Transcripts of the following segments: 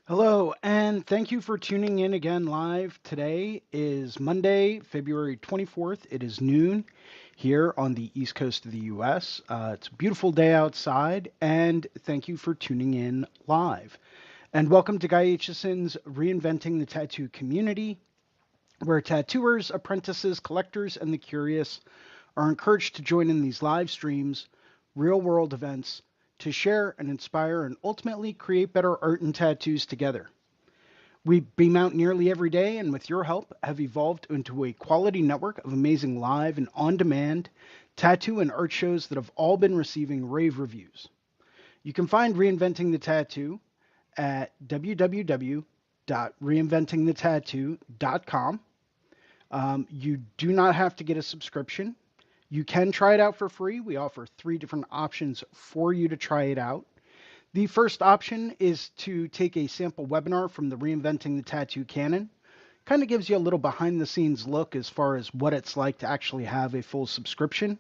Hello, and thank you for tuning in again live. Today is Monday, February 24th. It is noon here on the East Coast of the US. It's a beautiful day outside, and thank you for tuning in live. And welcome to Guy Aitchison's Reinventing the Tattoo Community, where tattooers, apprentices, collectors, and the curious are encouraged to join in these live streams, real world events, to share and inspire and ultimately create better art and tattoos together. We beam out nearly every day, and with your help, have evolved into a quality network of amazing live and on demand tattoo and art shows that have all been receiving rave reviews. You can find Reinventing the Tattoo at www.reinventingthetattoo.com. You do not have to get a subscription. You can try it out for free. We offer three different options for you to try it out. The first option is to take a sample webinar from the Reinventing the Tattoo Canon. Kind of gives you a little behind the scenes look as far as what it's like to actually have a full subscription.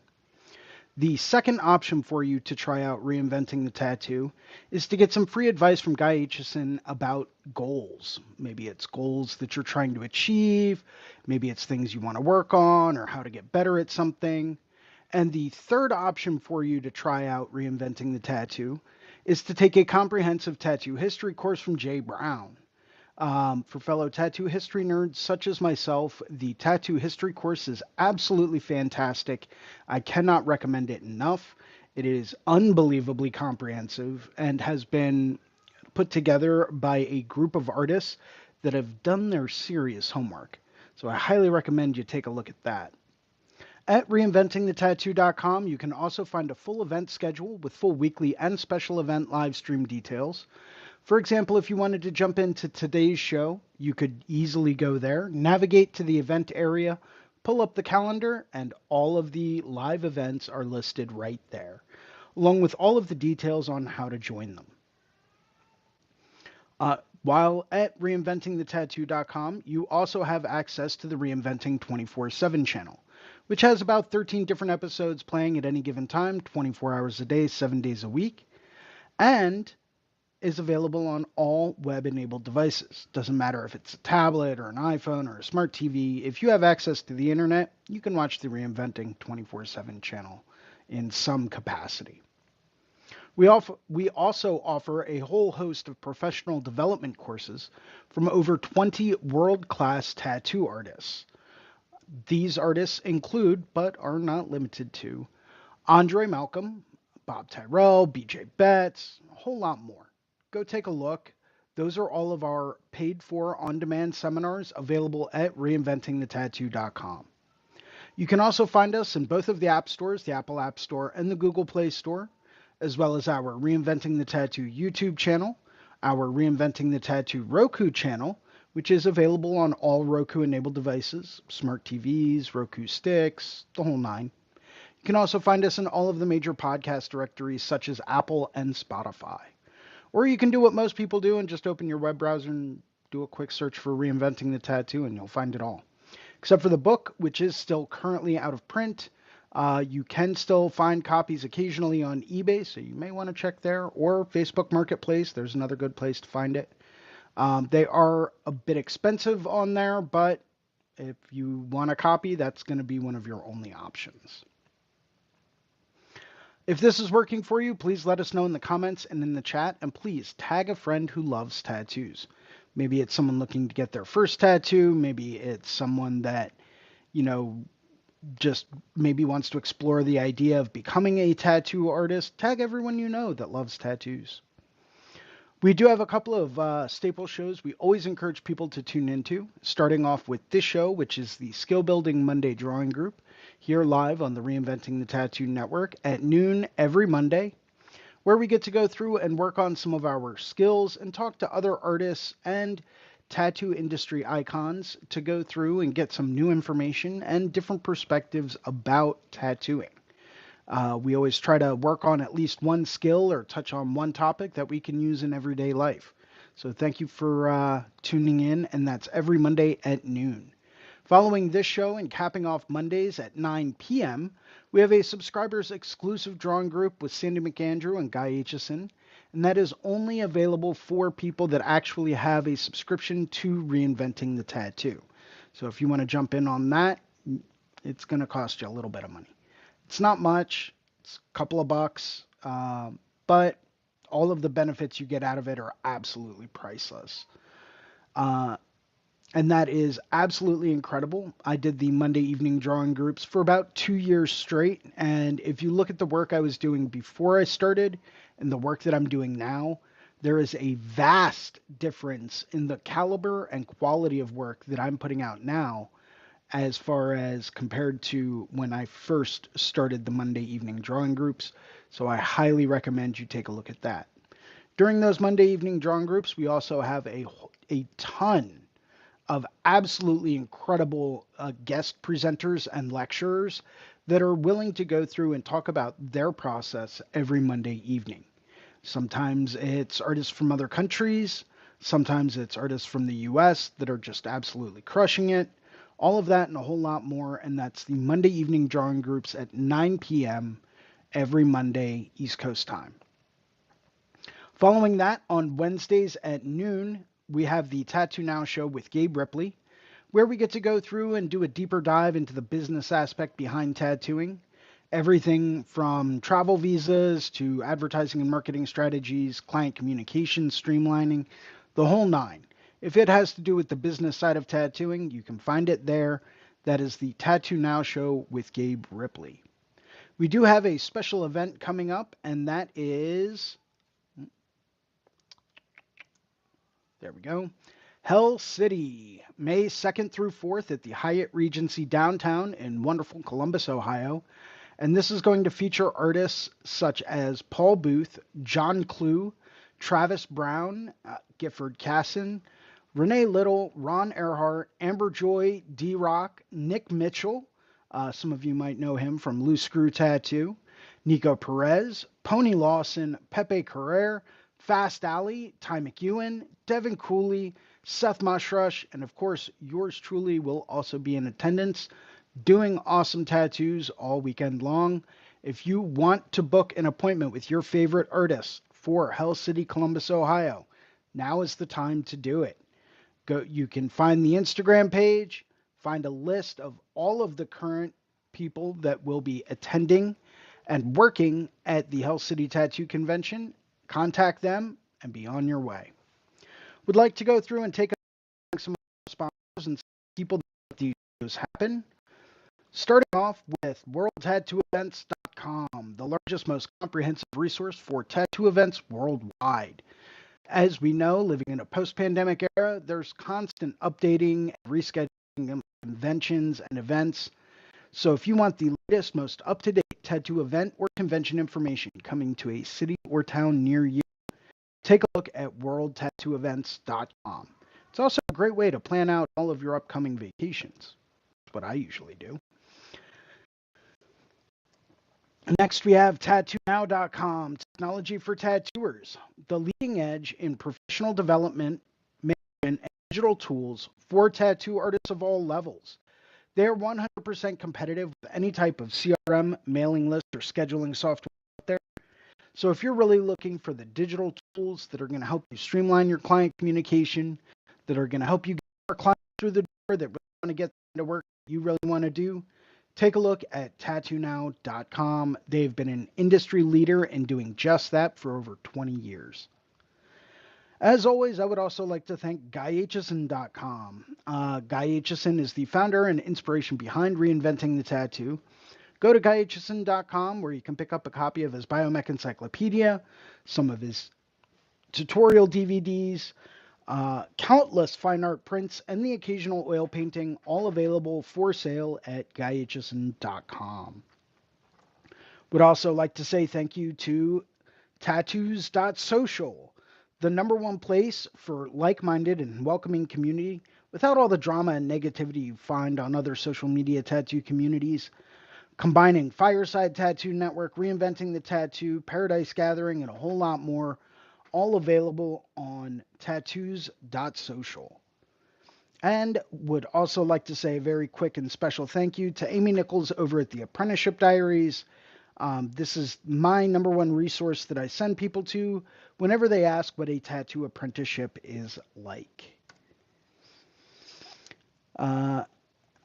The second option for you to try out Reinventing the Tattoo is to get some free advice from Guy Aitchison about goals. Maybe it's goals that you're trying to achieve, maybe it's things you want to work on or how to get better at something. And the third option for you to try out Reinventing the Tattoo is to take a comprehensive tattoo history course from Jay Brown. For fellow tattoo history nerds such as myself, the tattoo history course is absolutely fantastic. I cannot recommend it enough. It is unbelievably comprehensive and has been put together by a group of artists that have done their serious homework. So I highly recommend you take a look at that. At reinventingthetattoo.com, you can also find a full event schedule with full weekly and special event live stream details. For example, if you wanted to jump into today's show, you could easily go there, navigate to the event area, pull up the calendar, and all of the live events are listed right there, along with all of the details on how to join them. While at reinventingthetattoo.com, you also have access to the Reinventing 24/7 channel, which has about 13 different episodes playing at any given time, 24 hours a day, 7 days a week, and is available on all web-enabled devices. Doesn't matter if it's a tablet or an iPhone or a smart TV. If you have access to the internet, you can watch the Reinventing 24/7 channel in some capacity. We also offer a whole host of professional development courses from over 20 world-class tattoo artists. These artists include, but are not limited to, Andre Malcolm, Bob Tyrell, BJ Betts, a whole lot more. Go take a look. Those are all of our paid for on demand seminars available at reinventingthetattoo.com. You can also find us in both of the app stores, the Apple App Store and the Google Play Store, as well as our Reinventing the Tattoo YouTube channel, our Reinventing the Tattoo Roku channel, which is available on all Roku-enabled devices, smart TVs, Roku sticks, the whole nine. You can also find us in all of the major podcast directories such as Apple and Spotify. Or you can do what most people do and just open your web browser and do a quick search for Reinventing the Tattoo and you'll find it all. Except for the book, which is still currently out of print. You can still find copies occasionally on eBay, so you may want to check there, or Facebook Marketplace. There's another good place to find it. They are a bit expensive on there, but if you want a copy, that's going to be one of your only options. If this is working for you, please let us know in the comments and in the chat, and please tag a friend who loves tattoos. Maybe it's someone looking to get their first tattoo. Maybe it's someone that, just maybe wants to explore the idea of becoming a tattoo artist. Tag everyone you know that loves tattoos. We do have a couple of staple shows we always encourage people to tune into, starting off with this show, which is the Skill Building Monday Drawing Group, here live on the Reinventing the Tattoo Network at noon every Monday, where we get to go through and work on some of our skills and talk to other artists and tattoo industry icons to go through and get some new information and different perspectives about tattooing. We always try to work on at least one skill or touch on one topic that we can use in everyday life. So thank you for tuning in, and that's every Monday at noon. Following this show and capping off Mondays at 9 p.m., we have a subscribers exclusive drawing group with Sandy McAndrew and Guy Aitchison. and that is only available for people that actually have a subscription to Reinventing the Tattoo. So if you want to jump in on that, it's going to cost you a little bit of money. It's not much. It's a couple of bucks, but all of the benefits you get out of it are absolutely priceless. Uh, and that is absolutely incredible. I did the Monday evening drawing groups for about 2 years straight. And if you look at the work I was doing before I started and the work that I'm doing now, there is a vast difference in the caliber and quality of work that I'm putting out now as far as compared to when I first started the Monday evening drawing groups. So I highly recommend you take a look at that. During those Monday evening drawing groups, we also have a ton of absolutely incredible guest presenters and lecturers that are willing to go through and talk about their process every Monday evening. Sometimes it's artists from other countries. Sometimes it's artists from the US that are just absolutely crushing it. All of that and a whole lot more. And that's the Monday evening drawing groups at 9 p.m. every Monday, East Coast time. Following that, on Wednesdays at noon, we have the Tattoo Now show with Gabe Ripley, where we get to go through and do a deeper dive into the business aspect behind tattooing. Everything from travel visas to advertising and marketing strategies, client communication, streamlining, the whole nine. If it has to do with the business side of tattooing, you can find it there. That is the Tattoo Now show with Gabe Ripley. We do have a special event coming up, and that is, there we go, Hell City, May 2nd through 4th at the Hyatt Regency downtown in wonderful Columbus, Ohio. And this is going to feature artists such as Paul Booth, John Clue, Travis Brown, Gifford Casson, Renee Little, Ron Earhart, Amber Joy, D-Rock, Nick Mitchell, some of you might know him from Loose Screw Tattoo, Nico Perez, Pony Lawson, Pepe Carrere, Fast Alley, Ty McEwen, Devin Cooley, Seth Mushrush, and of course, yours truly will also be in attendance doing awesome tattoos all weekend long. If you want to book an appointment with your favorite artist for Hell City, Columbus, Ohio, now is the time to do it. You can find the Instagram page, find a list of all of the current people that will be attending and working at the Hell City Tattoo Convention. Contact them and be on your way. Would like to go through and take some sponsors and people that these shows happen. Starting off with WorldTattooEvents.com, the largest, most comprehensive resource for tattoo events worldwide. As we know, living in a post-pandemic era, there's constant updating and rescheduling conventions and events. So if you want the latest, most up-to-date tattoo event or convention information coming to a city or town near you, take a look at WorldTattooEvents.com. It's also a great way to plan out all of your upcoming vacations. That's what I usually do. Next, we have TattooNow.com, technology for tattooers, the leading edge in professional development, management, and digital tools for tattoo artists of all levels. They are 100% competitive with any type of CRM, mailing list, or scheduling software out there. So if you're really looking for the digital tools that are going to help you streamline your client communication, that are going to help you get more clients through the door that really want to get into work you really want to do, take a look at TattooNow.com. They've been an industry leader in doing just that for over 20 years. As always, I would also like to thank GuyAitchison.com. Guy Aitchison is the founder and inspiration behind Reinventing the Tattoo. Go to GuyAitchison.com where you can pick up a copy of his Biomech Encyclopedia, some of his tutorial DVDs, countless fine art prints, and the occasional oil painting, all available for sale at GuyAitchison.com. Would also like to say thank you to Tattoos.social, the #1 place for like-minded and welcoming community without all the drama and negativity you find on other social media tattoo communities. Combining Fireside Tattoo Network, Reinventing the Tattoo, Paradise Gathering, and a whole lot more, all available on tattoos.social. And would also like to say a very quick and special thank you to Amy Nichols over at the Apprenticeship Diaries. This is my number one resource that I send people to whenever they ask what a tattoo apprenticeship is like. Uh,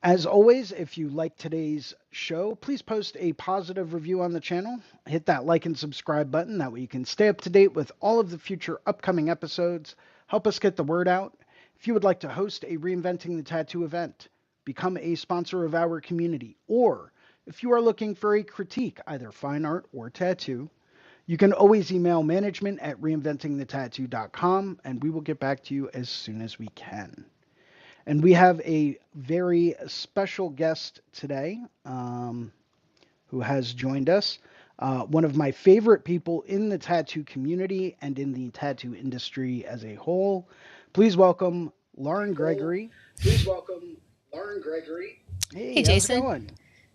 As always, if you like today's show, please post a positive review on the channel. Hit that like and subscribe button. That way you can stay up to date with all of the future upcoming episodes. Help us get the word out. If you would like to host a Reinventing the Tattoo event, become a sponsor of our community, or if you are looking for a critique, either fine art or tattoo, you can always email management at reinventingthetattoo.com and we will get back to you as soon as we can. And we have a very special guest today who has joined us. One of my favorite people in the tattoo community and in the tattoo industry as a whole. Please welcome Lauren Gregory. Please welcome Lauren Gregory. Hey, Jason. How's it going?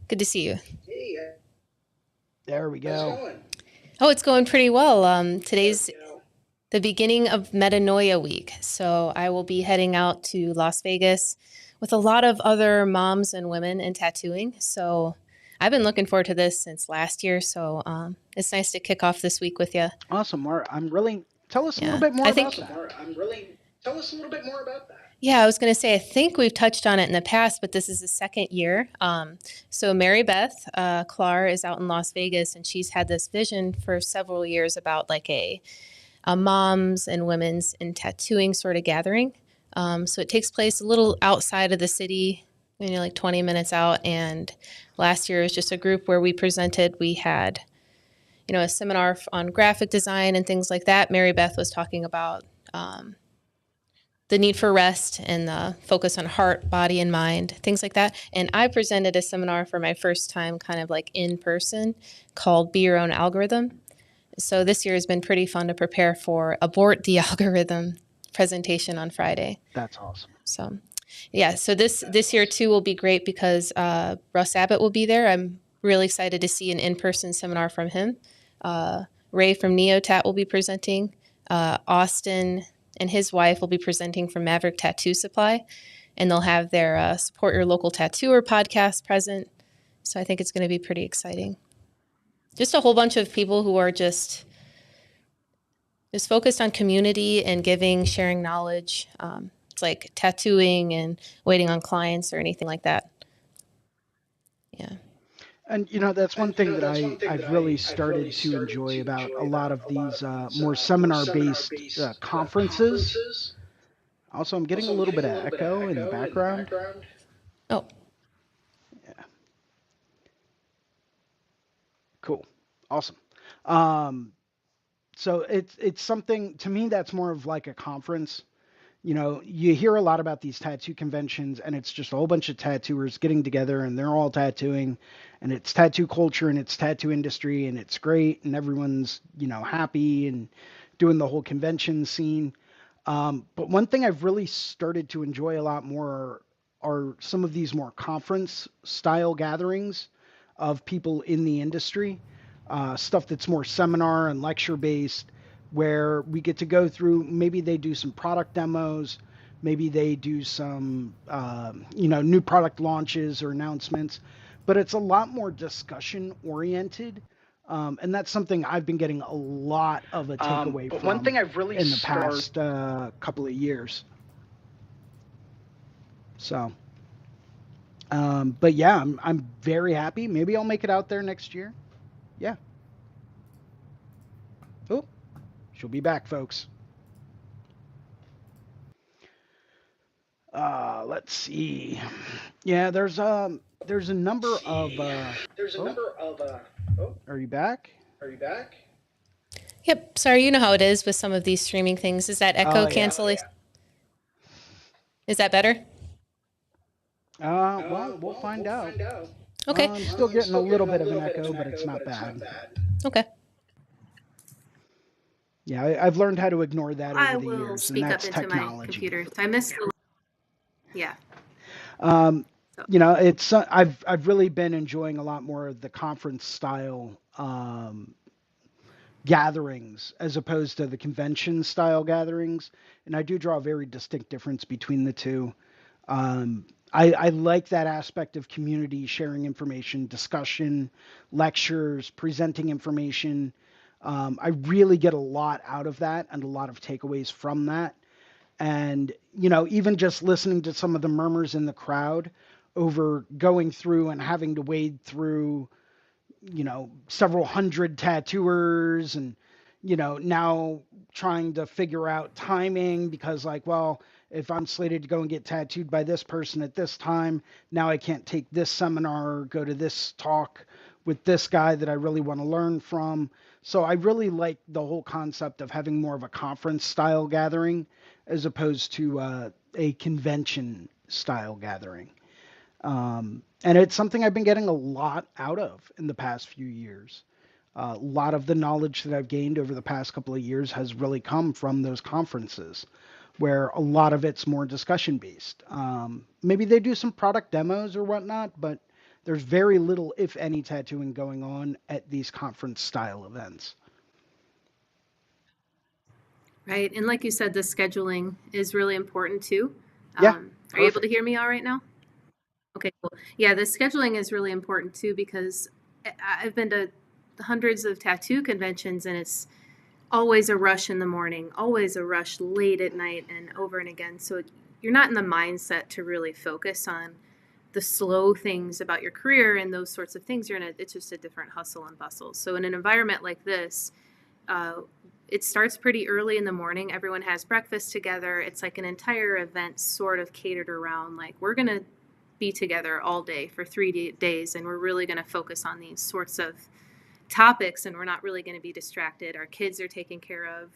Good to see you. Hey, there we go. How's it going? Oh, it's going pretty well. Today's the beginning of Metanoia Week, so I will be heading out to Las Vegas with a lot of other moms and women in tattooing. So I've been looking forward to this since last year, so it's nice to kick off this week with you. Awesome, Mark. Tell us a little bit more about that. Tell us a little bit more about that. Yeah, I was going to say, I think we've touched on it in the past, but this is the second year. So Mary Beth Clar is out in Las Vegas, and she's had this vision for several years about like a moms and women's in tattooing sort of gathering. So it takes place a little outside of the city, like 20 minutes out. And last year was just a group where we presented. We had, a seminar on graphic design and things like that. Mary Beth was talking about the need for rest and the focus on heart, body, and mind, things like that. And I presented a seminar for my first time kind of like in person called Be Your Own Algorithm. So this year has been pretty fun to prepare for Abort the Algorithm presentation on Friday. That's awesome. So, yeah, so this year too will be great because Russ Abbott will be there. I'm really excited to see an in-person seminar from him. Ray from Neotat will be presenting. Austin and his wife will be presenting from Maverick Tattoo Supply, and they'll have their Support Your Local Tattooer podcast present. So I think it's going to be pretty exciting. Just a whole bunch of people who are just focused on community and giving, sharing knowledge. It's like tattooing and waiting on clients or anything like that. Yeah. And, that's one thing that I've really started to enjoy about a lot of these more seminar-based conferences. Also, I'm getting a little bit of echo in the background. Oh. Yeah. Cool. Awesome. So it's something, to me, that's more of like a conference. You hear a lot about these tattoo conventions, and it's just a whole bunch of tattooers getting together, and they're all tattooing, and it's tattoo culture, and it's tattoo industry, and it's great, and everyone's, happy and doing the whole convention scene. But one thing I've really started to enjoy a lot more are some of these more conference-style gatherings of people in the industry, stuff that's more seminar and lecture-based, where we get to go through, maybe they do some product demos, maybe they do some, new product launches or announcements, but it's a lot more discussion oriented. And that's something I've been getting a lot of a takeaway from one thing I've really in the past couple of years. So, but yeah, I'm very happy. Maybe I'll make it out there next year. Yeah. Oh. She'll be back, folks. Let's see. Yeah, there's a number of. Are you back? Yep. Sorry, you know how it is with some of these streaming things. Is that echo cancellation? Yeah. Is that better? Well, we'll find out. Okay. I'm still getting a little bit of an echo, but it's not bad. Okay. Yeah, I've learned how to ignore that over the years. I will speak up into my computer. So I missed. Yeah. It's I've really been enjoying a lot more of the conference style gatherings as opposed to the convention style gatherings, and I do draw a very distinct difference between the two. I like that aspect of community, sharing information, discussion, lectures, presenting information. I really get a lot out of that and a lot of takeaways from that. And, even just listening to some of the murmurs in the crowd over going through and having to wade through, several hundred tattooers and, now trying to figure out timing because, like, well, if I'm slated to go and get tattooed by this person at this time, now I can't take this seminar or go to this talk with this guy that I really want to learn from. So I really like the whole concept of having more of a conference style gathering as opposed to a convention style gathering. And it's something I've been getting a lot out of in the past few years. A lot of the knowledge that I've gained over the past couple of years has really come from those conferences where a lot of it's more discussion based. Maybe they do some product demos or whatnot, but there's very little, if any, tattooing going on at these conference style events. Right. And like you said, the scheduling is really important too. Yeah, Are you able to perfect. hear me all right now? Okay, cool. Yeah, the scheduling is really important too because I've been to hundreds of tattoo conventions and it's always a rush in the morning, always a rush late at night and over and again. So you're not in the mindset to really focus on the slow things about your career and those sorts of things. It's just a different hustle and bustle. So in an environment like this, uh, it starts pretty early in the morning. Everyone has breakfast together. It's like an entire event sort of catered around like we're going to be together all day for 3 days and we're really going to focus on these sorts of topics and we're not really going to be distracted. Our kids are taken care of.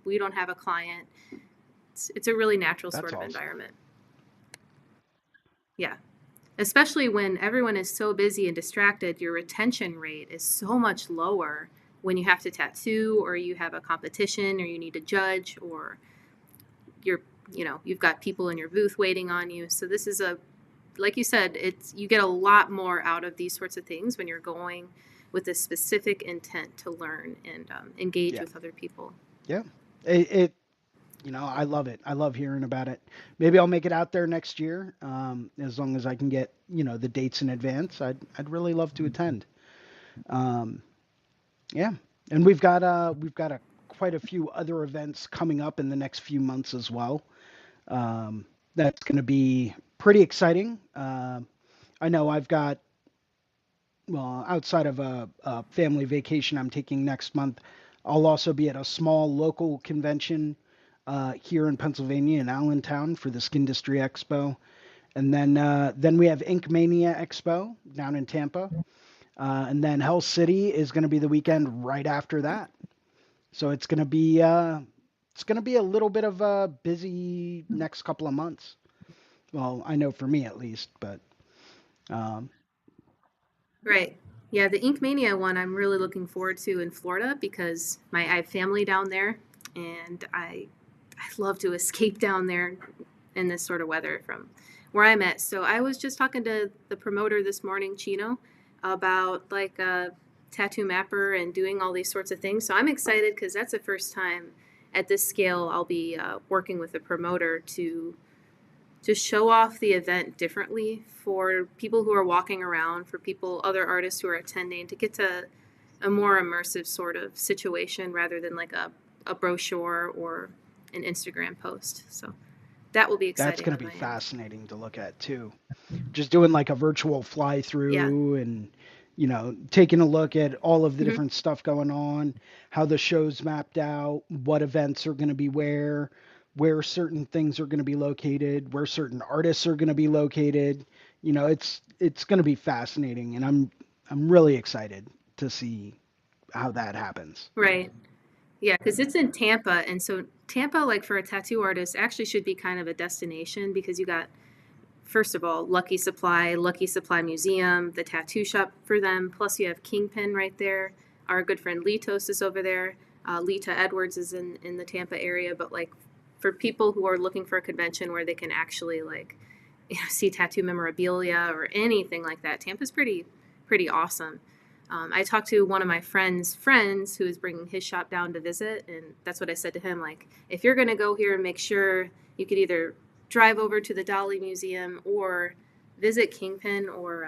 We don't have a client. It's a really natural That's sort of awesome. environment. Yeah. Especially when everyone is so busy and distracted, your retention rate is so much lower when you have to tattoo or you have a competition or you need to judge or you've got people in your booth waiting on you. So this is like you said, you get a lot more out of these sorts of things when you're going with a specific intent to learn and engage Yeah. with other people. Yeah. It I love it. I love hearing about it. Maybe I'll make it out there next year, as long as I can get, the dates in advance. I'd really love to attend. Um, yeah, and we've got quite a few other events coming up in the next few months as well. That's going to be pretty exciting. I know I've got, well, outside of a family vacation I'm taking next month, I'll also be at a small local convention here in Pennsylvania in Allentown for the Skin Industry Expo, and then we have Ink Mania Expo down in Tampa, and then Hell City is going to be the weekend right after that. So it's going to be a little bit of a busy next couple of months. Well, I know for me at least, but um, Right. Yeah, the Ink Mania one I'm really looking forward to in Florida because I have family down there and I love to escape down there in this sort of weather from where I'm at. So I was just talking to the promoter this morning, Chino, about like a tattoo mapper and doing all these sorts of things. So I'm excited because that's the first time at this scale I'll be working with a promoter to show off the event differently for people who are walking around, for other artists who are attending, to get to a more immersive sort of situation rather than like a brochure or an Instagram post. So that will be that's exciting going to on be my end. fascinating to look at too. Just doing like a virtual fly Yeah. through and taking a look at all of the Hmm. different stuff going on, how the show's mapped out, what events are going to be where certain things are going to be located, where certain artists are going to be located. It's going to be fascinating, and I'm really excited to see how that happens. Right. Yeah, because it's in Tampa. And so Tampa, like for a tattoo artist, actually should be kind of a destination because you got, first of all, Lucky Supply Museum, the tattoo shop for them. Plus, you have Kingpin right there. Our good friend Litos is over there. Lita Edwards is in the Tampa area. But like for people who are looking for a convention where they can actually like see tattoo memorabilia or anything like that, Tampa's pretty awesome. I talked to one of my friends who is bringing his shop down to visit, and that's what I said to him. Like, if you're going to go here, make sure you could either drive over to the Dolly Museum or visit Kingpin or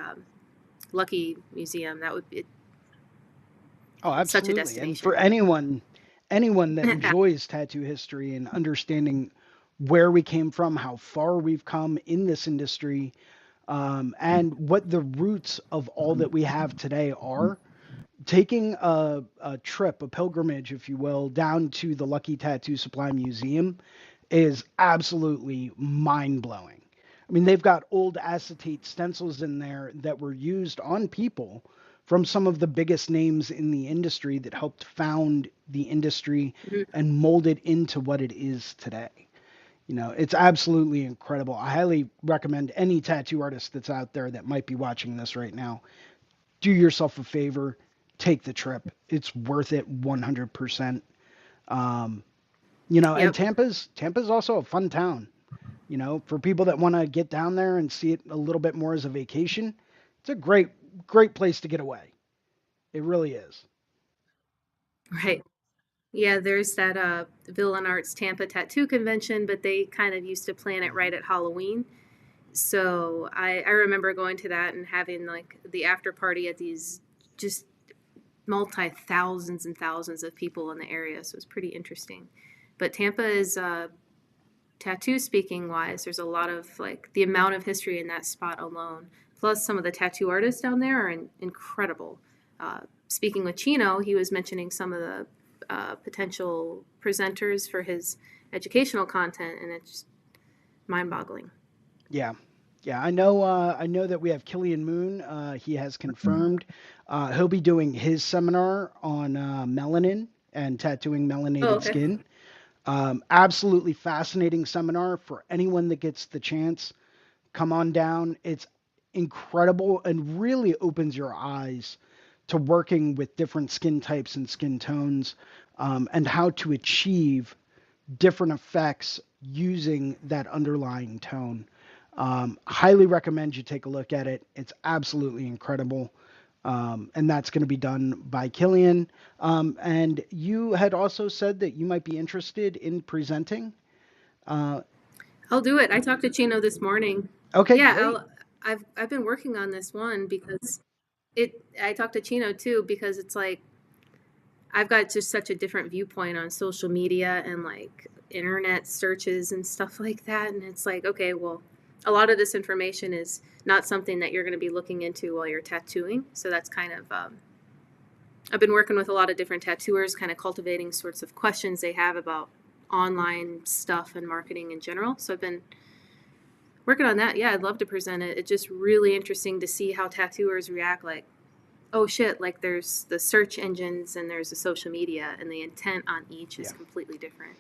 Lucky Museum. That would be Oh, such a absolutely. And for destination. anyone that enjoys tattoo history and understanding where we came from, how far we've come in this industry, and what the roots of all that we have today are, taking a trip, a pilgrimage, if you will, down to the Lucky Tattoo Supply Museum is absolutely mind blowing. I mean, they've got old acetate stencils in there that were used on people from some of the biggest names in the industry that helped found the industry Mhm. and mold it into what it is today. It's absolutely incredible. I highly recommend any tattoo artist that's out there that might be watching this right now, do yourself a favor, take the trip. It's worth it 100%. Um, and Yep. Tampa's also a fun town. For people that want to get down there and see it a little bit more as a vacation, it's a great place to get away. It really is. Right. Yeah, there's that Villain Arts Tampa Tattoo Convention, but they kind of used to plan it right at Halloween. So I remember going to that and having like the after party at these just multi thousands and thousands of people in the area. So it was pretty interesting. But Tampa is tattoo speaking wise, there's a lot of like the amount of history in that spot alone. Plus, some of the tattoo artists down there are incredible. Speaking with Chino, he was mentioning some of the potential presenters for his educational content, and it's mind boggling. Yeah. Yeah, I know. I know that we have Killian Moon. He has confirmed he'll be doing his seminar on melanin and tattooing Oh, melanated okay. skin. Absolutely fascinating seminar for anyone that gets the chance. Come on down. It's incredible and really opens your eyes to working with different skin types and skin tones, and how to achieve different effects using that underlying tone. Highly recommend you take a look at it. It's absolutely incredible. And that's going to be done by Killian. And you had also said that you might be interested in presenting. Uh, I'll do it. I talked to Chino this morning. okay, Yeah, great. I've been working on this one because it. I talked to Chino too because it's like I've got just such a different viewpoint on social media and like internet searches and stuff like that. And it's like, okay, well, a lot of this information is not something that you're going to be looking into while you're tattooing. So that's kind of, I've been working with a lot of different tattooers, kind of cultivating sorts of questions they have about online stuff and marketing in general. So I've been working on that. Yeah, I'd love to present it. It's just really interesting to see how tattooers react. Like, oh shit, like there's the search engines and there's the social media, and the intent on each is Yeah. completely different.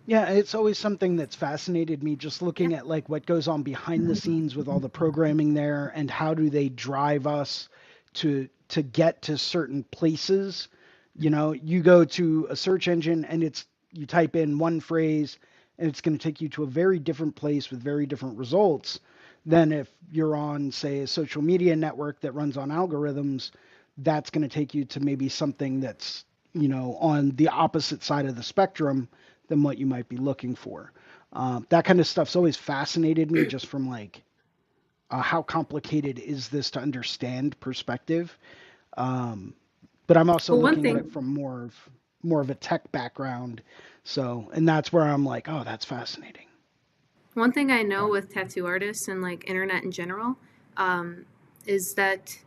Yeah, it's always something that's fascinated me just Yeah. looking at like what goes on behind the scenes with all the programming there and how do they drive us to get to certain places. You go to a search engine and you type in one phrase and it's going to take you to a very different place with very different results than if you're on, say, a social media network that runs on algorithms. That's going to take you to maybe something that's, on the opposite side of the spectrum than what you might be looking for. That kind of stuff's always fascinated me just from like how complicated is this to understand perspective. Um, but I'm also Well, one looking at it thing, from more of a tech background. So, and that's where I'm like, oh, that's fascinating. one thing I know So, with tattoo artists and like internet in general, um, is that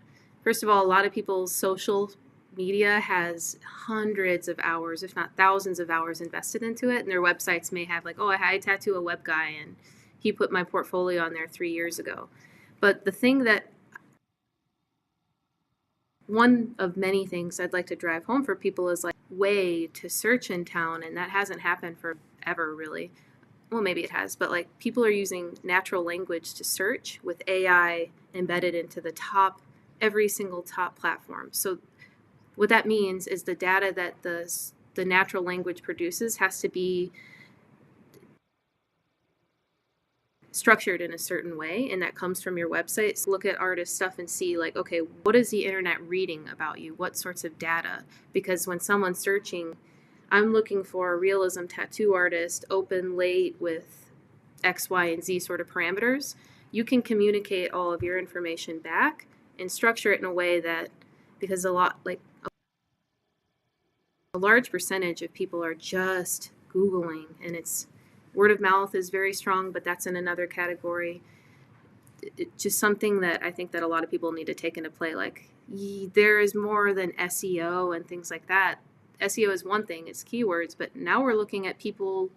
first of all, a lot of people's social media has hundreds of hours, if not thousands of hours invested into it, and their websites may have like, oh, I tattoo a web guy, and he put my portfolio on there 3 years ago. But the thing that one of many things I'd like to drive home for people is like way to search in town, and that hasn't happened forever really. Well, maybe it has, but like people are using natural language to search with AI embedded into the top every single top platform. So what that means is the data that the natural language produces has to be structured in a certain way, and that comes from your website. So look at artist stuff and see like, okay, what is the internet reading about you? What sorts of data? Because when someone's searching, I'm looking for a realism tattoo artist, open late with X, Y, and Z sort of parameters, you can communicate all of your information back and structure it in a way that, because a large percentage of people are just Googling, and it's word of mouth is very strong, but that's in another category. It's just something that I think that a lot of people need to take into play. Like, there is more than SEO and things like that. SEO is one thing, it's keywords, but now we're looking at people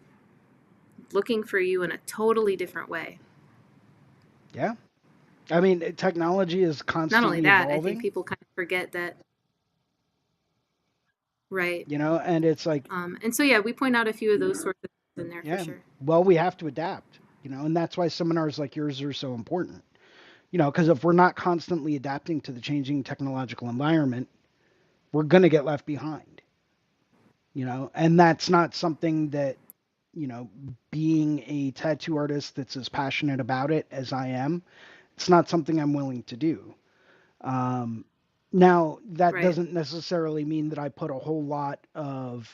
looking for you in a totally different way. Yeah. I mean, technology is Not only constantly that, I think evolving, people kind of forget that, right? and it's like, And so, yeah, we point out a few of those sorts of things in there for yeah, sure. well, we have to adapt, and that's why seminars like yours are so important, because if we're not constantly adapting to the changing technological environment, we're going to get left behind, and that's not something that, you know, being a tattoo artist that's as passionate about it as I am, it's not something I'm willing to do. Um, Now, that Right. doesn't necessarily mean that I put a whole lot of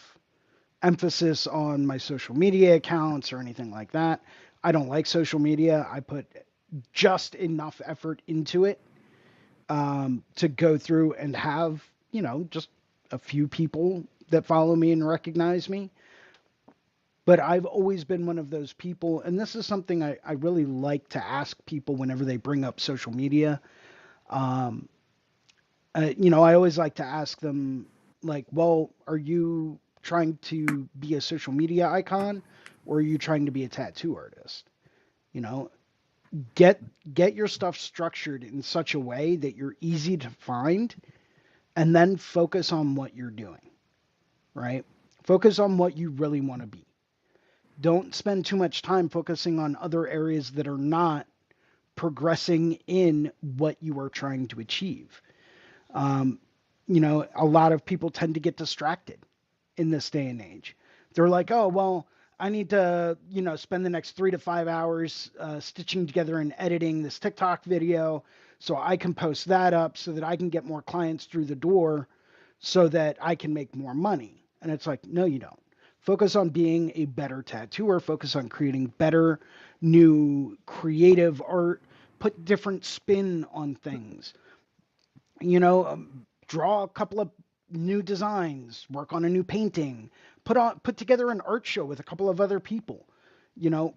emphasis on my social media accounts or anything like that. I don't like social media. I put just enough effort into it to go through and have, just a few people that follow me and recognize me. But I've always been one of those people, and this is something I really like to ask people whenever they bring up social media. Um, I always like to ask them, like, well, are you trying to be a social media icon or are you trying to be a tattoo artist? You know, get get your stuff structured in such a way that you're easy to find and then focus on what you're doing, right? Focus on what you really want to be. Don't spend too much time focusing on other areas that are not progressing in what you are trying to achieve. Um, a lot of people tend to get distracted in this day and age. They're like, oh, well, I need to, spend the next 3 to 5 hours stitching together and editing this TikTok video so I can post that up so that I can get more clients through the door so that I can make more money. And it's like, no, you don't. Focus on being a better tattooer, focus on creating better, new, creative art, put different spin on things draw a couple of new designs, work on a new painting, put together an art show with a couple of other people. You know,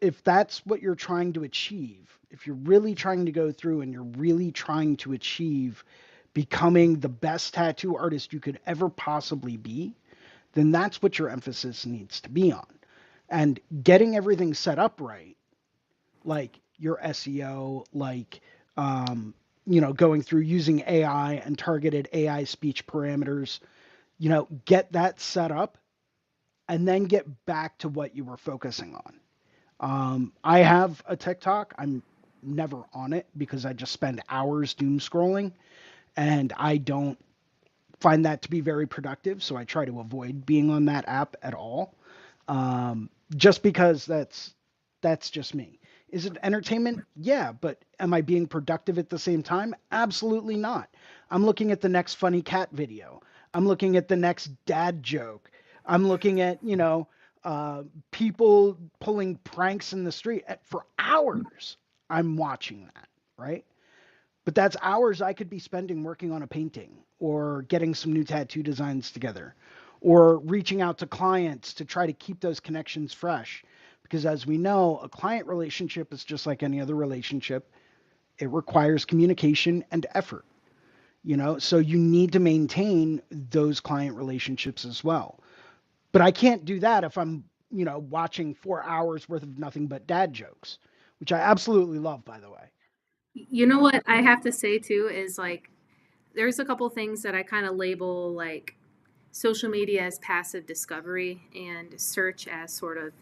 if that's what you're trying to achieve, if you're really trying to go through and you're really trying to achieve becoming the best tattoo artist you could ever possibly be, then that's what your emphasis needs to be on. And getting everything set up right, like your SEO, like going through using AI and targeted AI speech parameters, get that set up and then get back to what you were focusing on. I have a TikTok. I'm never on it because I just spend hours doom scrolling and I don't find that to be very productive. So I try to avoid being on that app at all. Just because that's just me. Is it entertainment? Yeah, but am I being productive at the same time? Absolutely not. I'm looking at the next funny cat video. I'm looking at the next dad joke. I'm looking at, people pulling pranks in the street for hours. I'm watching that, right? But that's hours I could be spending working on a painting or getting some new tattoo designs together or reaching out to clients to try to keep those connections fresh. Because as we know, a client relationship is just like any other relationship. It requires communication and effort, so you need to maintain those client relationships as well. But I can't do that if I'm, watching 4 hours worth of nothing but dad jokes, which I absolutely love, by the way. You know what I have to say too is like, there's a couple things that I kind of label like social media as passive discovery and search as sort of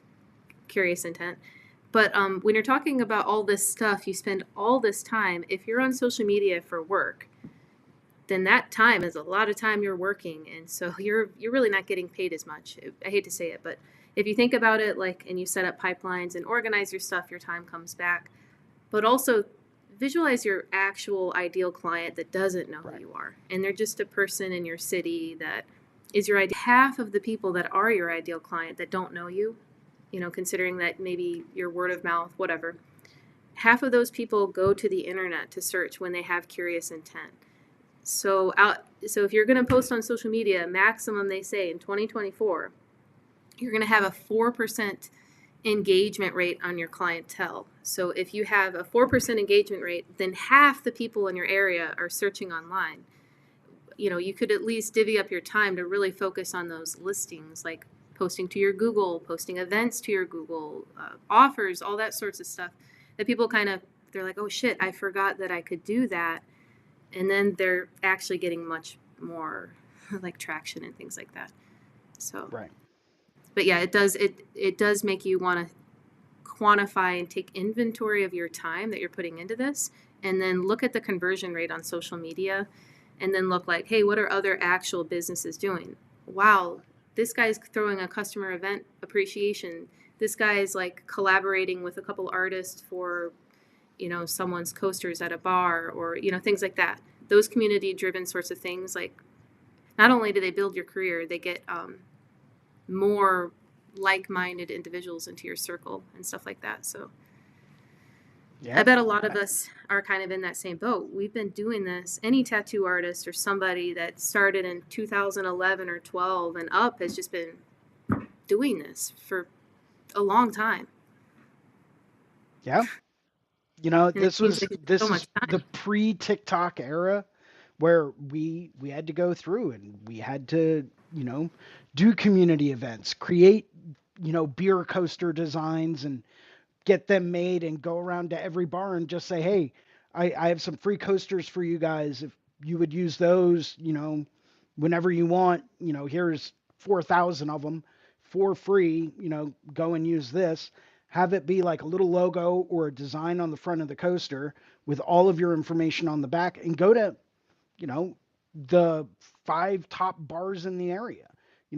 curious intent. But when you're talking about all this stuff, you spend all this time. If you're on social media for work, then that time is a lot of time you're working, and so you're really not getting paid as much. I hate to say it, but if you think about it, like, and you set up pipelines and organize your stuff, your time comes back. But also visualize your actual ideal client that doesn't know who you are, and they're just a person in your city that is your ideal. Half of the people that are your ideal client that don't know you, considering that maybe your word of mouth, whatever. Half of those people go to the internet to search when they have curious intent. So if you're going to post on social media, maximum they say in 2024, you're going to have a 4% engagement rate on your clientele. So if you have a 4% engagement rate, then half the people in your area are searching online. You could at least divvy up your time to really focus on those listings, like posting to your Google, posting events to your Google, offers, all that sorts of stuff that people they're like, oh shit, I forgot that I could do that. And then they're actually getting much more like traction and things like that. So, Right. But yeah, it does make you want to quantify and take inventory of your time that you're putting into this, and then look at the conversion rate on social media, and then look like, hey, what are other actual businesses doing? Wow, this guy's throwing a customer event appreciation. This guy's like collaborating with a couple artists for, someone's coasters at a bar, or, things like that. Those community driven sorts of things, like, not only do they build your career, they get more like-minded individuals into your circle and stuff like that. So Yeah. I bet a lot of us are kind of in that same boat. We've been doing this. Any tattoo artist or somebody that started in 2011 or 12 and up has just been doing this for a long time. Yeah. And this was so much time. the pre-TikTok era where we had to go through and we had to, do community events, create, beer coaster designs and get them made and go around to every bar and just say, hey, I have some free coasters for you guys. If you would use those, whenever you want, here's 4,000 of them for free, go and use this. Have it be like a little logo or a design on the front of the coaster with all of your information on the back, and go to, the 5 top bars in the area.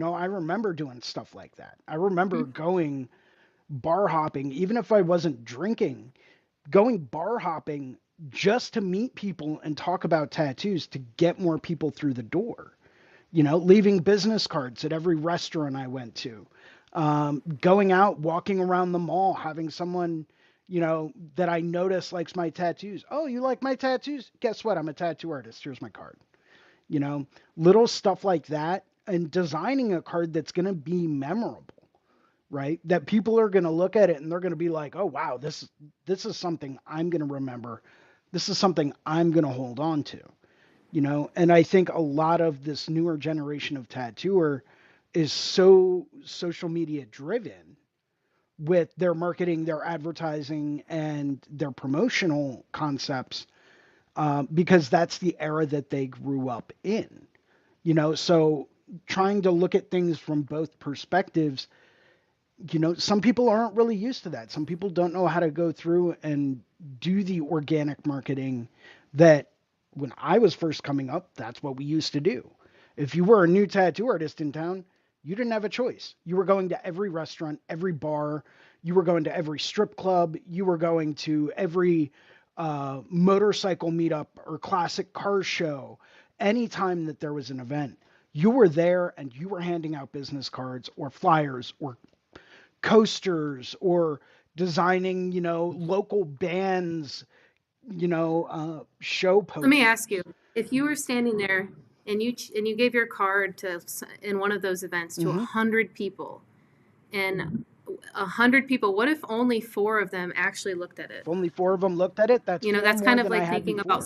I remember doing stuff like that. I remember going bar hopping, even if I wasn't drinking, going bar hopping just to meet people and talk about tattoos to get more people through the door. Leaving business cards at every restaurant I went to, going out, walking around the mall, having someone, that I notice likes my tattoos. Oh, you like my tattoos? Guess what? I'm a tattoo artist. Here's my card. Little stuff like that, and designing a card that's going to be memorable, right? That people are going to look at it and they're going to be like, oh, wow, this is something I'm going to remember. This is something I'm going to hold on to, And I think a lot of this newer generation of tattooer is so social media driven with their marketing, their advertising, and their promotional concepts, because that's the era that they grew up in, So trying to look at things from both perspectives, some people aren't really used to that. Some people don't know how to go through and do the organic marketing that when I was first coming up, that's what we used to do. If you were a new tattoo artist in town, you didn't have a choice. You were going to every restaurant, every bar, you were going to every strip club, you were going to every motorcycle meetup or classic car show. Anytime that there was an event, you were there and you were handing out business cards or flyers or coasters or designing, local bands, show posters. Let me ask you, if you were standing there and you gave your card to in one of those events to 100 people, and 100 people, what if only 4 of them actually looked at it? If only 4 of them looked at it, that's that's kind of like thinking before. about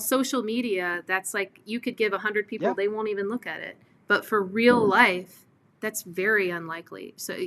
social media. That's like you could give 100 people, they won't even look at it. But for real life, that's very unlikely. So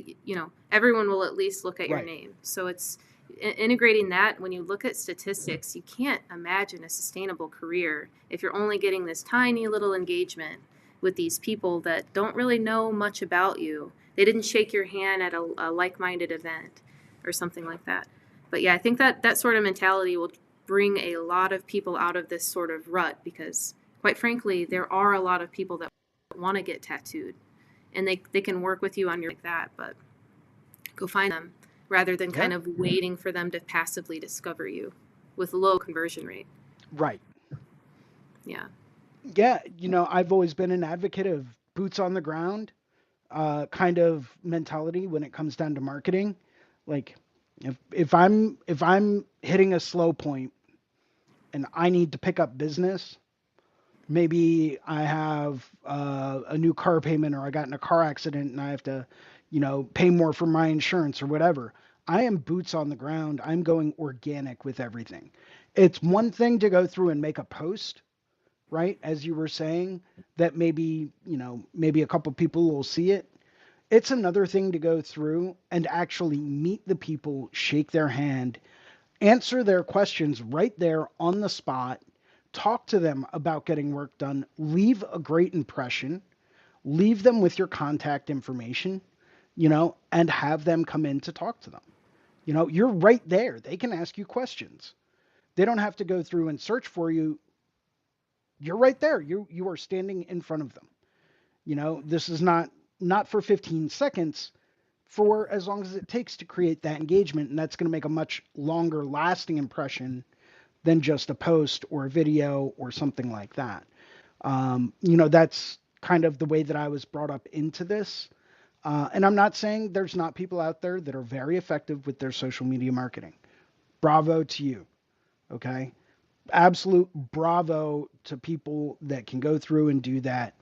everyone will at least look at your name. So it's integrating that. When you look at statistics, you can't imagine a sustainable career if you're only getting this tiny little engagement with these people that don't really know much about you. They didn't shake your hand at a like-minded event or something like that. But yeah, I think that sort of mentality will bring a lot of people out of this sort of rut, because quite frankly, there are a lot of people that want to get tattooed, and they can work with you on your like that, but go find them rather than kind of waiting for them to passively discover you with low conversion rate. Right. Yeah. Yeah. I've always been an advocate of boots on the ground, kind of mentality when it comes down to marketing. Like if I'm hitting a slow point and I need to pick up business, maybe I have a new car payment or I got in a car accident and I have to, pay more for my insurance or whatever. I am boots on the ground. I'm going organic with everything. It's one thing to go through and make a post, right? As you were saying, that maybe a couple people will see it. It's another thing to go through and actually meet the people, shake their hand, answer their questions right there on the spot, talk to them about getting work done, leave a great impression, leave them with your contact information, and have them come in to talk to them. You're right there. They can ask you questions. They don't have to go through and search for you. You're right there. You are standing in front of them. This is not for 15 seconds, for as long as it takes to create that engagement, and that's going to make a much longer lasting impression than just a post or a video or something like that. That's kind of the way that I was brought up into this. And I'm not saying there's not people out there that are very effective with their social media marketing. Bravo to you. Okay. Absolute bravo to people that can go through and do that.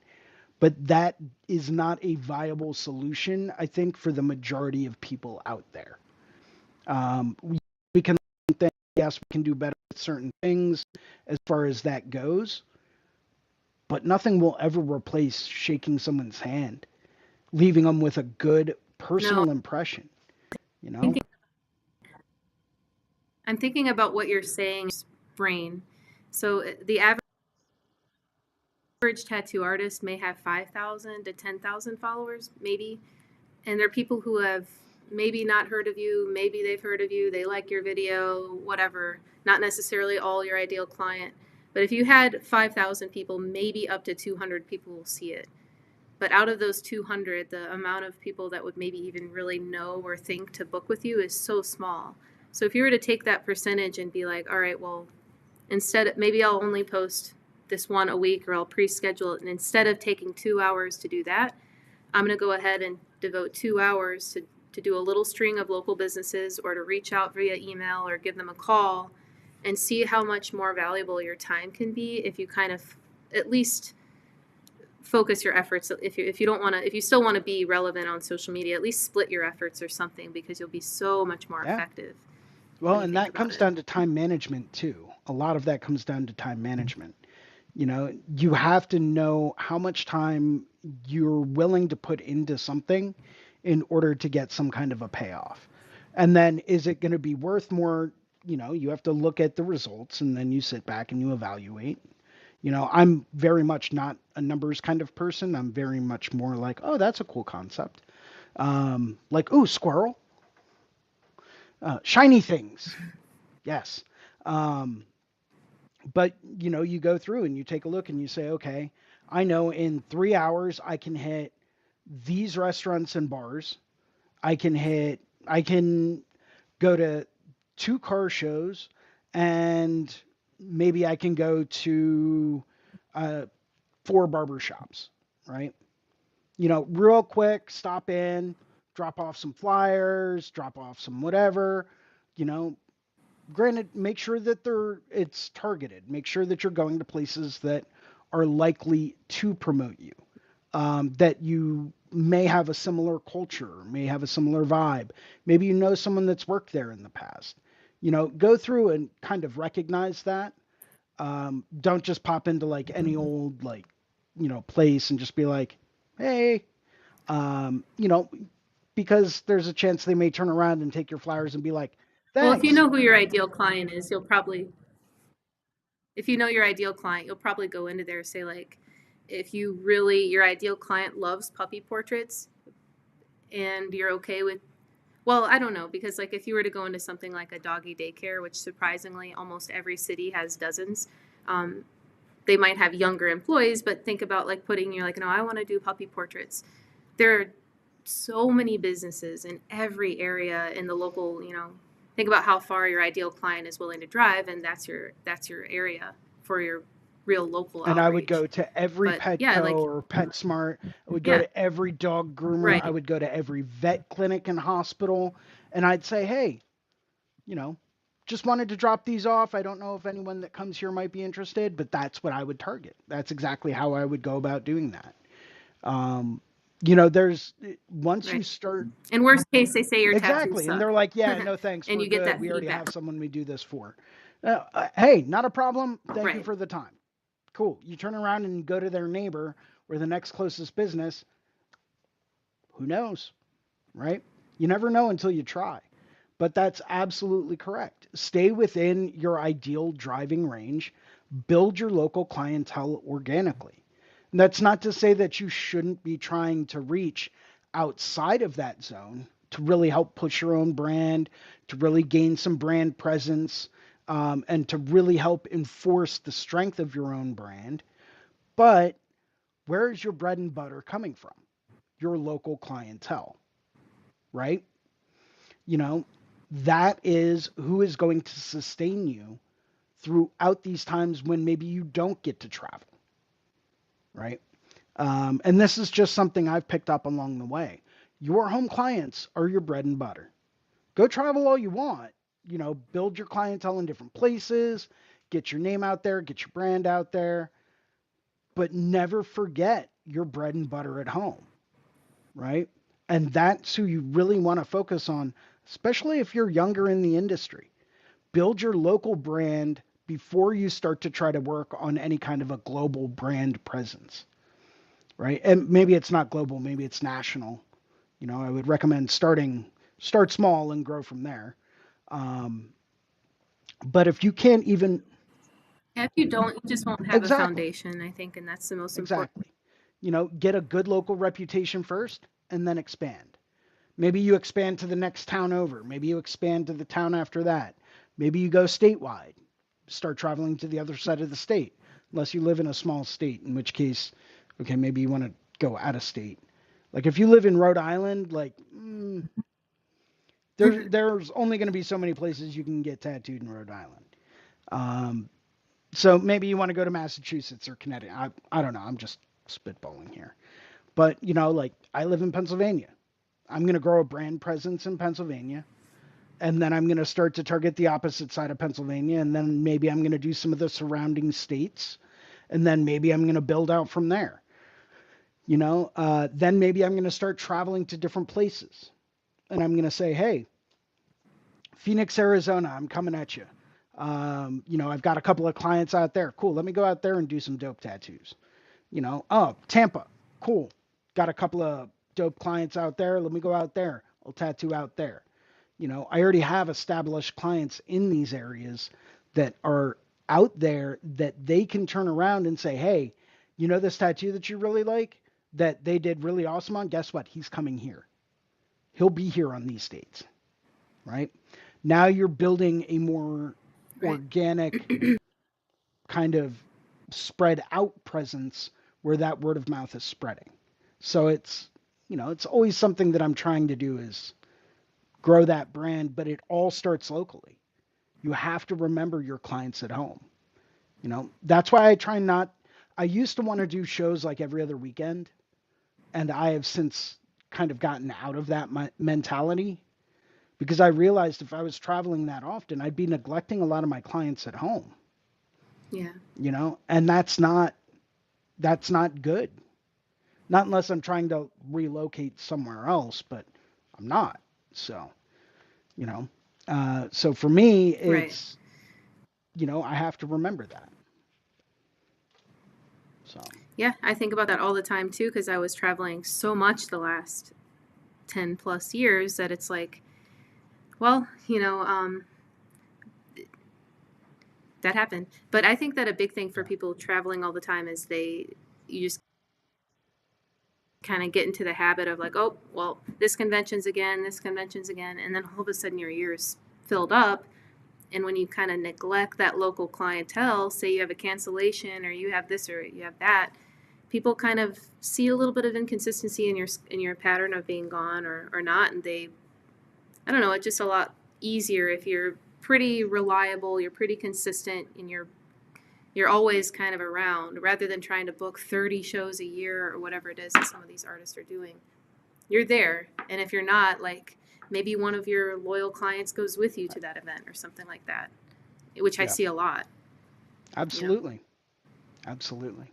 But that is not a viable solution, I think, for the majority of people out there. We can think, yes, we can do better with certain things as far as that goes, but nothing will ever replace shaking someone's hand, leaving them with a good personal No, impression, you know? thinking, I'm thinking about what you're saying, brain. So the average tattoo artist may have 5,000 to 10,000 followers, maybe. And they're people who have maybe not heard of you, maybe they've heard of you, they like your video, whatever. Not necessarily all your ideal client. But if you had 5,000 people, maybe up to 200 people will see it. But out of those 200, the amount of people that would maybe even really know or think to book with you is so small. So if you were to take that percentage and be like, all right, well, instead, maybe I'll only post this one a week or I'll pre-schedule it. And instead of taking 2 hours to do that, I'm going to go ahead and devote 2 hours to do a little string of local businesses or to reach out via email or give them a call and see how much more valuable your time can be if you kind of at least focus your efforts. If you don't want to, if you still want to be relevant on social media, at least split your efforts or something, because you'll be so much more Yeah. effective. Well, and that comes down to time management too. A lot of that comes down to time management. You have to know how much time you're willing to put into something in order to get some kind of a payoff. And then is it going to be worth more? You have to look at the results and then you sit back and you evaluate. I'm very much not a numbers kind of person. I'm very much more like, oh, that's a cool concept. Like, ooh, squirrel, shiny things. Yes. Um, but you go through and you take a look and you say, okay, I know in 3 hours I can hit these restaurants and bars. I can go to 2 car shows, and maybe I can go to 4 barber shops, right? Real quick, stop in, drop off some flyers, drop off some whatever, you know, granted, make sure that it's targeted. Make sure that you're going to places that are likely to promote you, that you may have a similar culture, may have a similar vibe. Maybe you know someone that's worked there in the past. Go through and kind of recognize that. Don't just pop into like any old place and just be like, hey, um, you know, because there's a chance they may turn around and take your flowers and be like, Well, if you thanks. know who your ideal client is, if you know your ideal client, you'll probably go into there and say, like, if your ideal client loves puppy portraits and you're okay with, well, I don't know, because like if you were to go into something like a doggy daycare, which surprisingly almost every city has dozens, um, they might have younger employees, but think about like you're like, no, I want to do puppy portraits. There are so many businesses in every area in the local, think about how far your ideal client is willing to drive, and that's your area for your real local And I would outreach. go to every But yeah, Petco like, or PetSmart. I would go yeah, to every dog groomer. I right. would go to every vet clinic and hospital. And I'd say, hey, you know, just wanted to drop these off. I don't know if anyone that comes here might be interested, but that's what I would target. That's exactly how I would go about doing that. Um, there's once you Right. start. In worst case, they say your tattoos Exactly. And suck. they're like, yeah, no thanks, And we're you get good. that We already feedback. have someone we do this for. Hey, not a problem. Thank you Right. for the time. Cool. You turn around and go to their neighbor or the next closest business. Who knows, right? You never know until you try. But that's absolutely correct. Stay within your ideal driving range, build your local clientele organically. And that's not to say that you shouldn't be trying to reach outside of that zone to really help push your own brand, to really gain some brand presence, and to really help enforce the strength of your own brand. But where is your bread and butter coming from? Your local clientele, right? You know, that is who is going to sustain you throughout these times when maybe you don't get to travel, right? And this is just something I've picked up along the way. Your home clients are your bread and butter. Go travel all you want, build your clientele in different places, get your name out there, get your brand out there, but never forget your bread and butter at home, right? And that's who you really want to focus on, especially if you're younger in the industry. Build your local brand before you start to try to work on any kind of a global brand presence, right? And maybe it's not global, maybe it's national. I would recommend start small and grow from there. Um, but if you can't even If you don't, you just won't have a exactly, foundation, I think, and that's the most important. exactly, get a good local reputation first and then expand. Maybe you expand to the next town over. Maybe you expand to the town after that. Maybe you go statewide, start traveling to the other side of the state, unless you live in a small state, in which case, okay, maybe you want to go out of state. Like if you live in Rhode Island, like there's only going to be so many places you can get tattooed in Rhode Island. Um, so maybe you want to go to Massachusetts or Connecticut. I don't know. I'm just spitballing here. But, like I live in Pennsylvania. I'm going to grow a brand presence in Pennsylvania. And then I'm going to start to target the opposite side of Pennsylvania. And then maybe I'm going to do some of the surrounding states. And then maybe I'm going to build out from there. Then maybe I'm going to start traveling to different places. And I'm going to say, hey, Phoenix, Arizona, I'm coming at you. I've got a couple of clients out there. Cool. Let me go out there and do some dope tattoos. Oh, Tampa. Cool. Got a couple of dope clients out there. Let me go out there. I'll tattoo out there. I already have established clients in these areas that are out there that they can turn around and say, hey, this tattoo that you really like that they did really awesome on? Guess what? He's coming here. He'll be here on these dates, right? Now you're building a more Right. organic kind of spread out presence where that word of mouth is spreading. So it's always something that I'm trying to do is grow that brand, but it all starts locally. You have to remember your clients at home. That's why I used to want to do shows like every other weekend, and I have since kind of gotten out of that mentality because I realized if I was traveling that often, I'd be neglecting a lot of my clients at home. Yeah. And that's not good. Not unless I'm trying to relocate somewhere else, but I'm not. So, you know, so for me, Right. it's, I have to remember that. So, Yeah, I think about that all the time too, because I was traveling so much the last 10 plus years that it's like, well, that happened. But I think that a big thing for yeah. people traveling all the time is you just kind of get into the habit of like, oh, well, this convention's again, and then all of a sudden your year's filled up. And when you kind of neglect that local clientele, say you have a cancellation or you have this or you have that, people kind of see a little bit of inconsistency in your pattern of being gone or not, and I don't know, it's just a lot easier if you're pretty reliable, you're pretty consistent, and you're always kind of around rather than trying to book 30 shows a year or whatever it is that some of these artists are doing. You're there. And if you're not, like maybe one of your loyal clients goes with you to that event or something like that, which I Yeah. see a lot. Absolutely. Absolutely.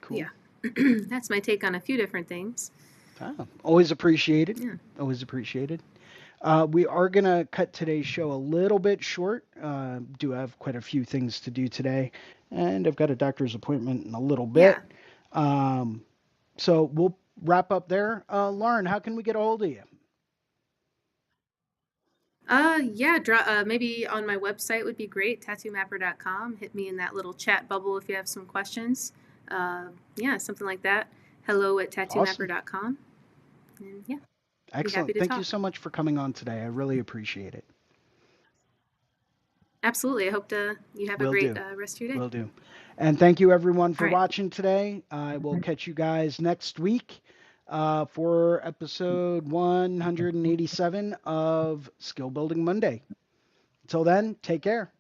Cool. Yeah. That's my take on a few different things. Always appreciated. Yeah. Always appreciated. We are going to cut today's show a little bit short. Do have quite a few things to do today, and I've got a doctor's appointment in a little bit. So we'll wrap up there. Lauren, how can we get a hold of you? Maybe on my website would be great, tattoomapper.com. Hit me in that little chat bubble if you have some questions. Something like that. hello@tattoomapper.com. And yeah. Excellent. Thank you so much for coming on today. I really appreciate it. Absolutely. I hope you have a great rest of your day. Will do. And thank you everyone for watching today. I will catch you guys next week for episode 187 of Skill Building Monday. Until then, take care.